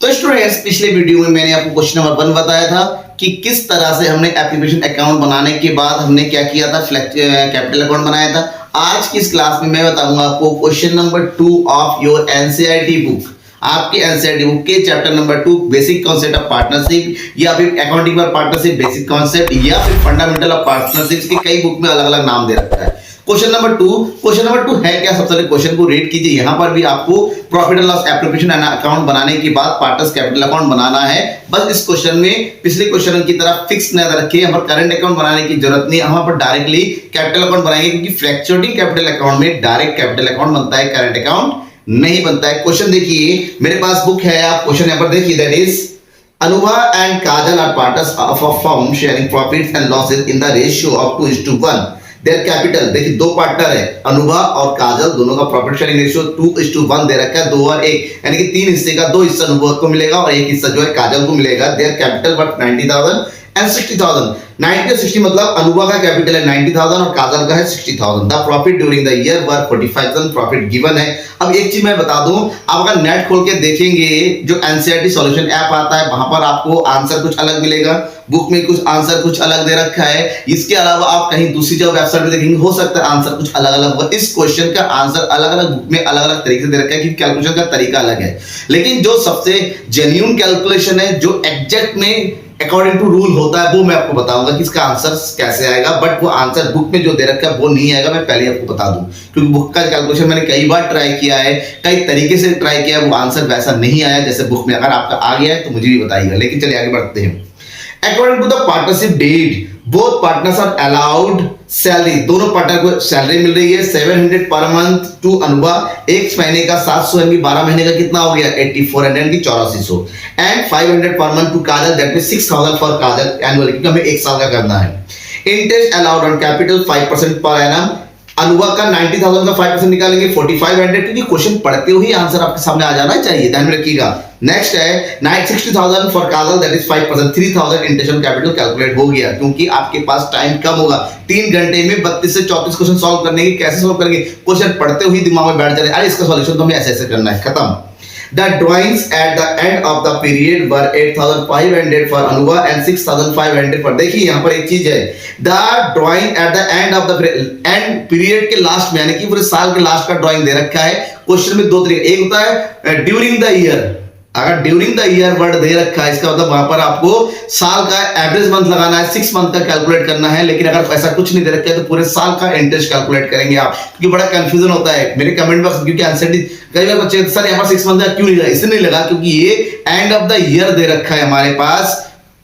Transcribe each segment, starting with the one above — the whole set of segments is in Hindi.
तो स्टूडेंट्स, पिछले वीडियो में मैंने आपको क्वेश्चन नंबर 1 बताया था कि किस तरह से हमने एप्लीकेशन अकाउंट बनाने के बाद हमने क्या किया था, कैपिटल अकाउंट बनाया था। आज की इस क्लास में मैं बताऊंगा आपको question number 2 of your NCERT book. आपके एनसीईआरटी बुक के chapter number 2 basic concept of partnership, या फिर accounting for partnership basic concept, या फिर फंडामेंटल ऑफ पार्टनरशिप के कई बुक में अलग अलग नाम दे रखा है। क्वेश्चन नंबर 2 है क्या? सबसे पहले क्वेश्चन को रीड कीजिए। यहाँ पर भी आपको profit and loss application account बनाने के बाद पार्टनर्स कैपिटल अकाउंट बनाना है। बस इस क्वेश्चन में पिछले क्वेश्चन की तरह फिक्स न रखिए, हम करंट अकाउंट बनाने की जरूरत नहीं, हम पर डायरेक्टली कैपिटल अकाउंट बनाएंगे, क्योंकि फ्लक्चुएटिंग कैपिटल अकाउंट में डायरेक्ट कैपिटल अकाउंट बनता है, करंट अकाउंट नहीं बनता है। क्वेश्चन देखिए, मेरे पास बुक है, आप क्वेश्चन यहाँ पर देखिए, that is Anuba and Kajal are partners of a firm sharing profits and losses in the ratio of 2:1. Their capital, देखिए दो पार्टनर है, अनुभा और काजल, दोनों का प्रॉफिट शेयरिंग रेशियो 2:1 दे रखा है, 2 और 1, यानी कि 3 हिस्से का 2 हिस्सा अनुभा को मिलेगा और 1 हिस्सा जो है काजल को मिलेगा। Their capital worth 90,000 and 60,000. 90 और 60 मतलब अनुभा का कैपिटल है 90,000 और काजल का है 60,000। The profit during the year were 45,000 profit given है। अब एक चीज मैं बता दूं, आप अगर नेट खोल के देखेंगे, जो एनसीईआरटी सॉल्यूशन ऐप आता है, वहां पर आपको आंसर कुछ अलग मिलेगा, बुक में कुछ आंसर कुछ अलग दे रखा है। इसके अलावा आप कहीं दूसरी जगह वेबसाइट पे देखेंगे, हो सकता है आंसर कुछ अलग अलग हो। इस क्वेश्चन का आंसर अलग अलग बुक में अलग अलग तरीके से दे रखा है, क्योंकि कैलकुलेशन का तरीका अलग है। लेकिन जो सबसे जेन्युइन कैलकुलेशन है, जो एग्जैक्ट में अकॉर्डिंग टू रूल होता है, वो मैं आपको बताऊंगा कि इसका आंसर कैसे आएगा। बट वो आंसर बुक में जो दे रखा है वो नहीं आएगा, मैं पहले आपको बता दूं, क्योंकि बुक का कैलकुलेशन मैंने कई बार ट्राई किया है, कई तरीके से ट्राई किया है, वो आंसर वैसा नहीं आया जैसे बुक में। अगर आपका आ गया है तो मुझे भी बताइएगा। लेकिन चलिए आगे बढ़ते हैं। According to the partnership deed, both partners are allowed salary. दोनों पार्टनर को सैलरी मिल रही है 700 पर मंथ टू अनुभा, एक महीने का 700, यानी 12 महीने का कितना हो गया 8400, यानी 8400, and 500 per month to Kajal, that means 6000 for Kajal annually, क्योंकि हमें 1 साल का करना है। Interest allowed on capital 5% per annum. Anubha का 90,000 का 5% निकालेंगे 4500, क्योंकि क्वेश्चन पढ़ते हुए आंसर आपके सामने आ जाना चाहिए, ध्यान में रखिएगा। नेक्स्ट है 60,000 for Kajal, that is 5%, 3000 interest capital calculate हो गया, क्योंकि आपके पास टाइम कम होगा। 3 घंटे में 32 से 34 क्वेश्चन सॉल्व करने के। कैसे सॉल्व करेंगे? क्वेश्चन पढ़ते हुए दिमाग में बैठ जाए, अरे इसका सॉल्यूशन तो हमें ऐसे ऐसे करना है, खत्म। The drawings at the end of the period were 8,500 for Anuba and 6,500 for, देखिए यहाँ पर एक चीज है, the drawing at the end of the end period के लास्ट में, यानी कि पूरे साल के लास्ट का ड्राइंग दे रखा है। क्वेश्चन में 2 तरीके, एक होता है ड्यूरिंग द ईयर, अगर ड्यूरिंग द ईयर वर्ड दे रखा है, इसका मतलब वहां पर आपको साल का एवरेज मंथ लगाना है, 6 मंथ का कैलकुलेट करना है। लेकिन अगर ऐसा कुछ नहीं दे रखा है तो पूरे साल का इंटरेस्ट कैलकुलेट करेंगे आप, क्योंकि बड़ा कंफ्यूजन होता है मेरे कमेंट बॉक्स, क्योंकि आंसर कई बार बच्चे सर यहाँ पर 6 मंथ का क्यों नहीं लगा, इसलिए नहीं लगा क्योंकि ये एंड ऑफ द ईयर दे रखा है हमारे पास,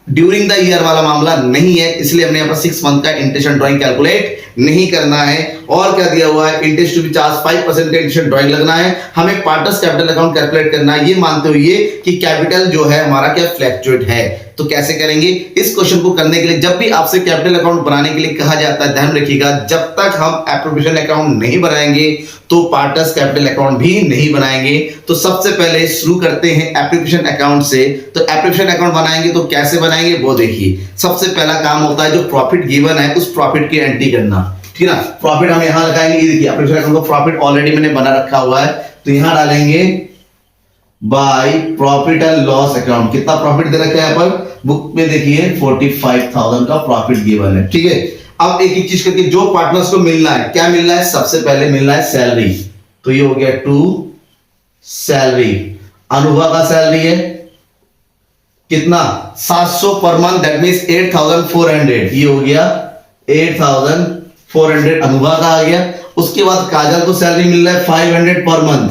ड्यूरिंग द ईयर वाला मामला नहीं है, इसलिए हमने यहाँ पर 6 मंथ का इंटरेस्ट ड्राइंग कैलकुलेट नहीं करना है। और क्या दिया हुआ है, इंटरेस्ट टू बी चार्ज 5% का इंटरेस्ट ड्राइंग लगना है, हमें पार्टनर्स कैपिटल अकाउंट कैलकुलेट करना है, ये मानते हुए कि कैपिटल जो है हमारा क्या फ्लक्चुएट है। तो कैसे करेंगे इस क्वेश्चन को करने के लिए? जब भी आपसे कैपिटल अकाउंट बनाने के लिए कहा जाता है, ध्यान रखिएगा, जब तक हम एप्रोप्रिएशन अकाउंट नहीं बनाएंगे तो पार्टनर्स कैपिटल अकाउंट भी नहीं बनाएंगे। तो सबसे पहले शुरू करते हैं एप्रोप्रिएशन अकाउंट से। तो एप्रोप्रिएशन अकाउंट बनाएंगे तो कैसे बनाएंगे वो देखिए। सबसे पहला काम होता है जो प्रॉफिट गिवन है उस प्रॉफिट की एंट्री करना, ठीक है ना। प्रॉफिट हम यहां लगाएंगे, ये देखिए एप्रोप्रिएशन अकाउंट का प्रॉफिट ऑलरेडी मैंने बना रखा हुआ है, तो यहां डालेंगे by profit and loss account. कितना प्रॉफिट दे रखा है यहाँ पर बुक में देखिए 45,000 का प्रॉफिट गिवन है, ठीक है। अब एक एक चीज करके जो पार्टनर्स को मिलना है, क्या मिलना है? सबसे पहले मिलना है सैलरी, तो ये हो गया टू सैलरी। अनुभा का सैलरी है कितना 700 पर मंथ, दैट मींस 8,400, ये हो गया 8,400 अनुभा का आ गया। उसके बाद काजल को सैलरी मिल रहा है 500 पर मंथ,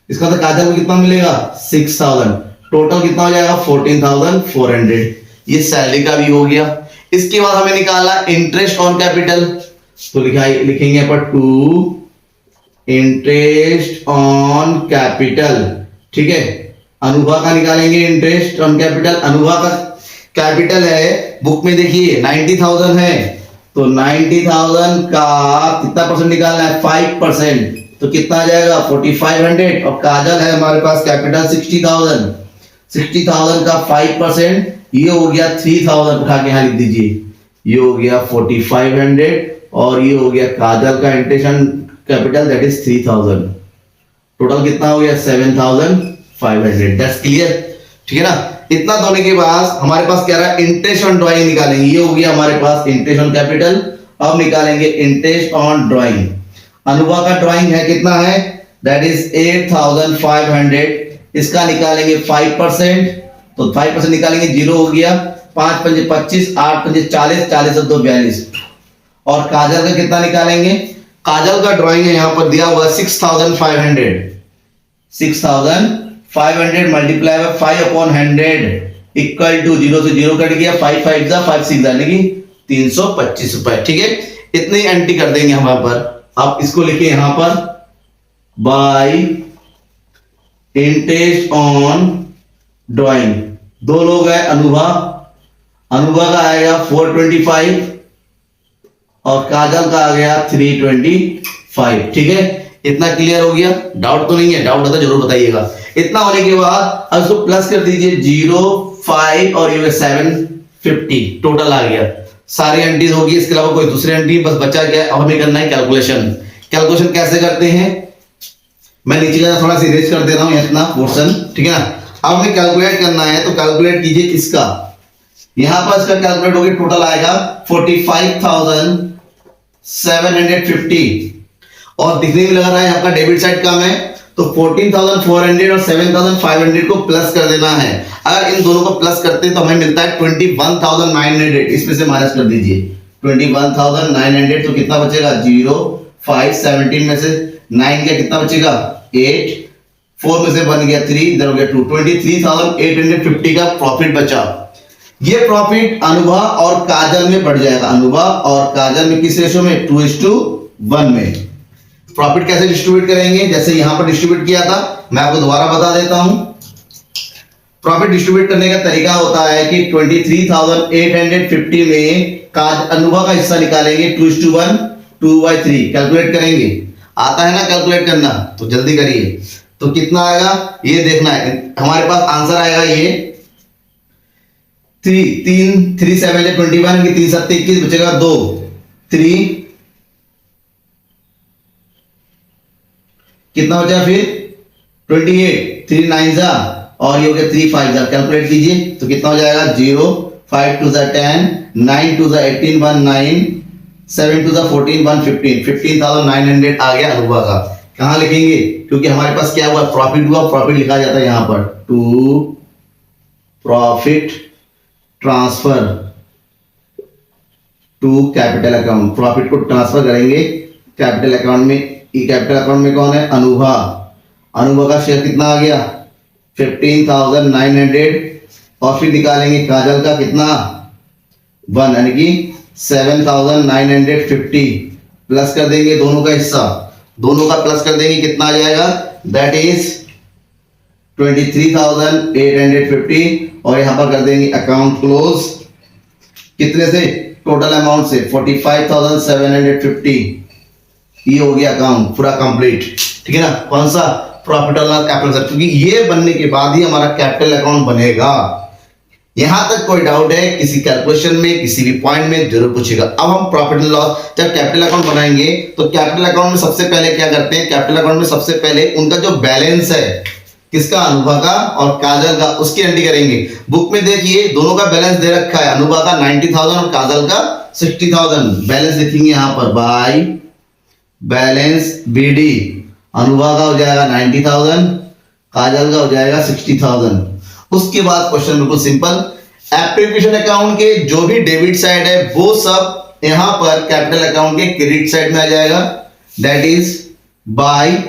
इसका मतलब काजल को कितना मिलेगा 6,000, टोटल कितना हो जाएगा 14,400, ये सैलरी का भी हो गया। इसके बाद हमें निकाला इंटरेस्ट ऑन कैपिटल, तो लिखेंगे पर टू इंटरेस्ट ऑन कैपिटल, ठीक है। अनुभा का निकालेंगे इंटरेस्ट ऑन कैपिटल, अनुभा का कैपिटल है बुक में देखिए 90,000 है, तो 90,000 का कितना परसेंट निकालना है 5%, तो कितना आ जाएगा 4500। और काजल है हमारे पास कैपिटल 60,000, 60,000 का 5%, ये हो गया 3,000, उठा के यहां लिख दीजिए, ये हो गया 4500 और ये हो गया काजल का interest capital that is 3,000, total कितना हो गया 7,500। That's clear. ठीक है ना। इतना तो होने के बाद हमारे पास क्या रहा, इंटरेस्ट ऑन ड्राइंग निकालेंगे। ये हो गया हमारे पास इंटरेस्ट ऑन कैपिटल। अब निकालेंगे इंटरेस्ट ऑन ड्राइंग। अनुभा का ड्राइंग है कितना है, दैट इज 8500। इसका निकालेंगे 5%, तो 5% निकालेंगे, 0 हो गया। 5 पंजे 25, 8 पंजे 40, 40 और 2 42। और काजल का कितना निकालेंगे, काजल का ड्राइंग है यहां पर दिया हुआ 6500। 6500 मल्टीप्लाई बाय 5/100 इक्वल टू 0 से 0 कट गया, 5 5 जा 5 6 यानी कि 325 रुपए। ठीक है, इतने ही एंट्री कर देंगे हम पर। आप इसको लिखिए यहां पर बाय इंटरेस्ट ऑन ड्राइंग। दो लोग हैं, अनुभा का आएगा 425 और काजल का आ गया 325। ठीक है, इतना क्लियर हो गया, डाउट तो नहीं है, डाउट होता जरूर बताइएगा। इतना होने के बाद अब इसको प्लस कर दीजिए, 0 5 और ये 750 टोटल आ गया। सारी एंट्रीज होगी, इसके अलावा कोई दूसरी एंट्री बस बचा क्या, अब हमें करना है कैलकुलेशन। कैलकुलेशन कैसे करते हैं, मैं नीचे का थोड़ा सा इरेज कर दे रहा हूं इतना पोर्शन। ठीक है ना, अब हमें कैलकुलेट करना है, तो कैलकुलेट कीजिए इसका। यहां पर इसका कैलकुलेट होगी, टोटल आएगा 45,750 और दिखने में लग रहा है आपका डेबिट साइड कम है, तो 14,400 और 7,500 को प्लस कर देना है। अगर इन दोनों को प्लस करते हैं तो हमें मिलता है 21,900। इसमें से माइनस कर दीजिए 21,900, तो कितना बचेगा, 0 5 17 में से 9 का कितना बचेगा, 8 4 में से बन गया 3, इधर हो गया 2, 23,850 का प्रॉफिट बचा। ये प्रॉफिट अनुभा और काजल में बढ़ जाएगा। अनुभा और काजल में किस रेशो में, 2:1 में। प्रॉफिट कैसे डिस्ट्रीब्यूट करेंगे, जैसे यहां पर डिस्ट्रीब्यूट किया था, मैं आपको दोबारा बता देता हूं। प्रॉफिट डिस्ट्रीब्यूट करने का तरीका होता है कि 23,850 में अनुभा का हिस्सा निकालेंगे, 2:1 2/3 कैलकुलेट करेंगे। आता है ना कैलकुलेट करना, तो जल्दी करिए। तो कितना आएगा ये देखना है, हमारे पास आंसर आएगा ये 3 7 21 की 3 7 21 बचेगा 2 3 कितना बचा फिर 28 3 9 जा और ये हो गया 3 5 जा। कैलकुलेट कीजिए तो कितना हो जाएगा, 0 5 2 जा 10 9 2 जा 18 1 9 7 2 जा 14 1 15 15,900 आ गया अनुभा का। कहां लिखेंगे, क्योंकि हमारे पास क्या हुआ, प्रॉफिट हुआ, प्रॉफिट लिखा जाता है यहां पर to profit transfer to capital account. Profit को ट्रांसफर करेंगे कैपिटल अकाउंट में। कैपिटल अकाउंट में कौन है, अनुभा। अनुभा का शेयर कितना आ गया, 15,900 और फिर निकालेंगे काजल का कितना 1 यानी कि 7,950 प्लस कर देंगे दोनों का हिस्सा, दोनों का प्लस कर देंगे, कितना आ जाएगा, दैट इज 23,850 और यहां पर कर देंगे अकाउंट क्लोज। कितने से, टोटल अमाउंट से 45,750। ये हो गया अकाउंट पूरा कंप्लीट। ठीक है ना, कौन सा, प्रॉफिट और लॉस कैपिटल, क्योंकि ये बनने के बाद ही हमारा कैपिटल अकाउंट बनेगा। यहां तक कोई डाउट है किसी कैलकुलेशन में, किसी भी पॉइंट में, जरूर पूछेगा। अब हम प्रॉफिट एंड लॉस जब कैपिटल अकाउंट बनाएंगे तो कैपिटल अकाउंट में सबसे पहले क्या करते हैं, कैपिटल अकाउंट में सबसे पहले उनका जो बैलेंस है, किसका, अनुभा का और काजल का, उसकी एंट्री करेंगे। बुक में देखिए दोनों का बैलेंस दे रखा है, अनुभा का 90,000 और काजल का 60,000। बैलेंस लिखेंगे यहां पर बाय बैलेंस बीडी। अनुभा का हो जाएगा 90,000, काजल का हो जाएगा 60,000। उसके बाद क्वेश्चन बिल्कुल सिंपल, एप्लीकेशन अकाउंट के जो भी डेबिट साइड है वो सब यहां पर कैपिटल अकाउंट के क्रेडिट साइड में आ जाएगा, दैट इज बाय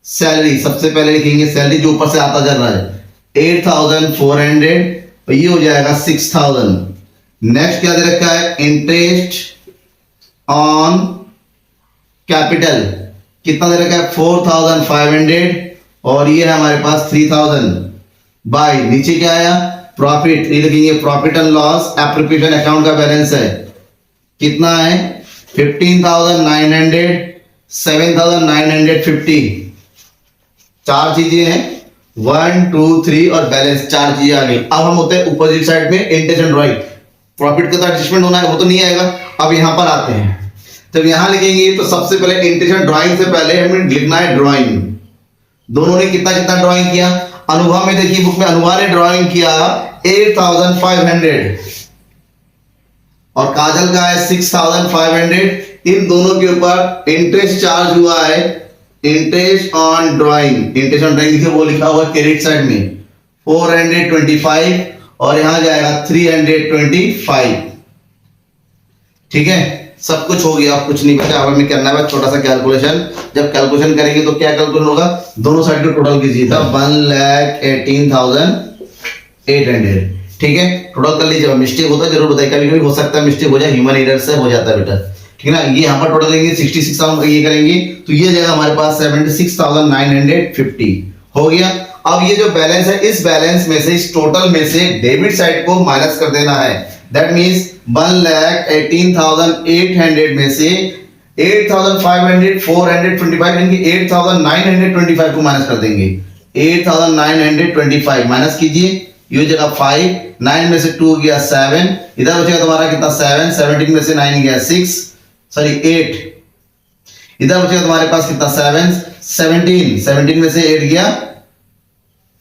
सैलरी। सबसे पहले लिखेंगे सैलरी, जो ऊपर से आता चल रहा है 8,400 और ये हो जाएगा 6,000। नेक्स्ट क्या दे रखा है, इंटरेस्ट ऑन कैपिटल, कितना दे रखा है 4,500 और ये है हमारे पास 3,000 बाय, नीचे क्या आया, प्रॉफिट, ये लिखेंगे profit and loss appropriation account का बैलेंस है, कितना है 15,900 7,950। चार चीजें हैं, 1 2 3 और बैलेंस, चार चीजें आ गई। अब हम होते हैं अपोजिट साइड में, इंटरेस्ट एंड ड्राइंग। प्रॉफिट का तो एडजस्टमेंट होना है, वो तो नहीं आएगा। अब यहां पर आते हैं, जब यहां लिखेंगे तो सबसे पहले इंटरेस्ट एंड ड्राइंग से पहले हमें लिखना है ड्राइंग। दोनों ने कितना कितना ड्राइंग किया, अनुभव में देखिए बुक में अनुभव ने ड्राइंग किया 8500 और काजल का है 6500। इन दोनों के ऊपर इंटरेस्ट चार्ज हुआ है, interest on drawing, interest on drawing वो लिखा हुआ क्रेडिट साइड में 425 और यहां जाएगा 325। ठीक है, सब कुछ हो गया, अब कुछ नहीं बचा, अब हमें करना है छोटा सा कैलकुलेशन। जब कैलकुलेशन करेंगे तो क्या कैलकुलेशन होगा, दोनों साइड का टोटल कीजिए था 1,18,800। ठीक है, टोटल कर लीजिए। मिस्टेक होता है जरूर बताइए, कभी कभी हो सकता है मिस्टेक हो जाए, ह्यूमन एरर से हो जाता है बेटा। ठीक है ना, ये यहाँ पर टोटल लेंगे 66,000 ये करेंगे तो ये जाएगा हमारे पास 76,950 हो गया। अब ये जो बैलेंस है इस बैलेंस में से, इस टोटल में से डेबिट साइड को माइनस कर देना है। दैट मींस 1,18,800 में से 8,500 425 यानी 8,925 को माइनस कर देंगे। 8,925 माइनस कीजिए, ये जगह 5, 9 में से 2 गया 7, इधर बचेगा तुम्हारा कितना 7, 17 में से 9 गया 6 सॉरी 8, इधर बचेगा तुम्हारे पास कितना 7, 17 में से 8 गया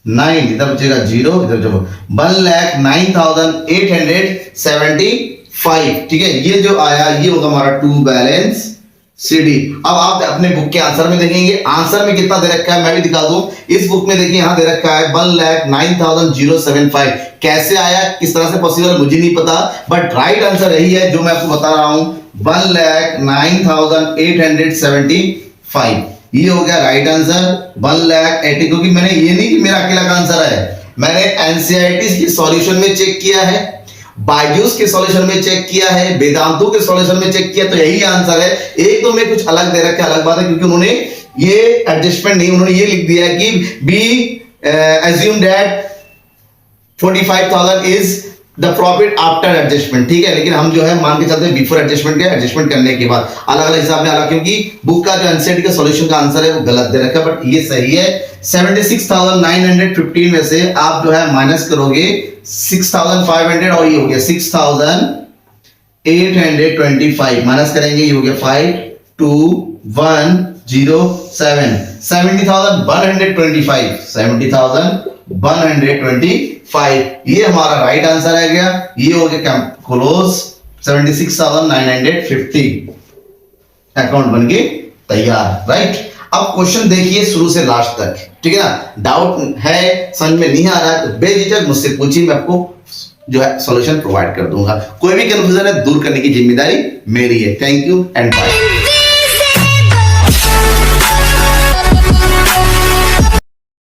9, इधर बचेगा 0, इधर जो 1,09,875। ठीक है, ये जो आया ये होगा हमारा टू बैलेंस सीडी। अब आप अपने बुक के आंसर में देखेंगे, आंसर में कितना दे रखा है मैं भी दिखा दूं। इस बुक में देखिए यहां दे रखा है 1,09,075। कैसे आया, किस तरह से पॉसिबल मुझे नहीं पता, बट राइट आंसर यही है जो मैं आपको बता रहा हूं 1,09,875। ये हो गया राइट आंसर 1,80,000। क्योंकि मैंने ये नहीं कि मेरा अकेला का आंसर है, मैंने एनसीईआरटी की सॉल्यूशन में चेक किया है, बायजूस के सॉल्यूशन में चेक किया है, वेदांतु के सॉल्यूशन में चेक किया, तो यही आंसर है। एक तो में कुछ अलग दे रखा है, अलग बात है, क्योंकि उन्होंने ये एडजस्टमेंट नहीं, उन्होंने ये लिख दिया है कि B assume that 45,000 is the profit after adjustment. ठीक है, लेकिन हम जो है मान के चलते हैं बिफोर एडजस्टमेंट के, एडजस्टमेंट करने के बाद अलग अलग हिसाब में अलग, क्योंकि बुक का जो एनसीईआरटी का सॉल्यूशन का आंसर है वो गलत दे रखा है, बट ये सही है। 76,915 में से आप जो है माइनस करोगे 6,500 और ये हो गया 6,825 माइनस करेंगे, ये हो गया 52107 70,125 70,125 ये हमारा राइट आंसर है गया। ये हो गया क्लोज 76,950 अकाउंट बन के तैयार। राइट, अब क्वेश्चन देखिए शुरू से लास्ट तक। ठीक है ना, डाउट है समझ में नहीं आ रहा है तो बेझिझक मुझसे पूछिए, मैं आपको जो है सॉल्यूशन प्रोवाइड कर दूंगा। कोई भी कंफ्यूजन है दूर करने की जिम्मेदारी मेरी है। Thank you and bye.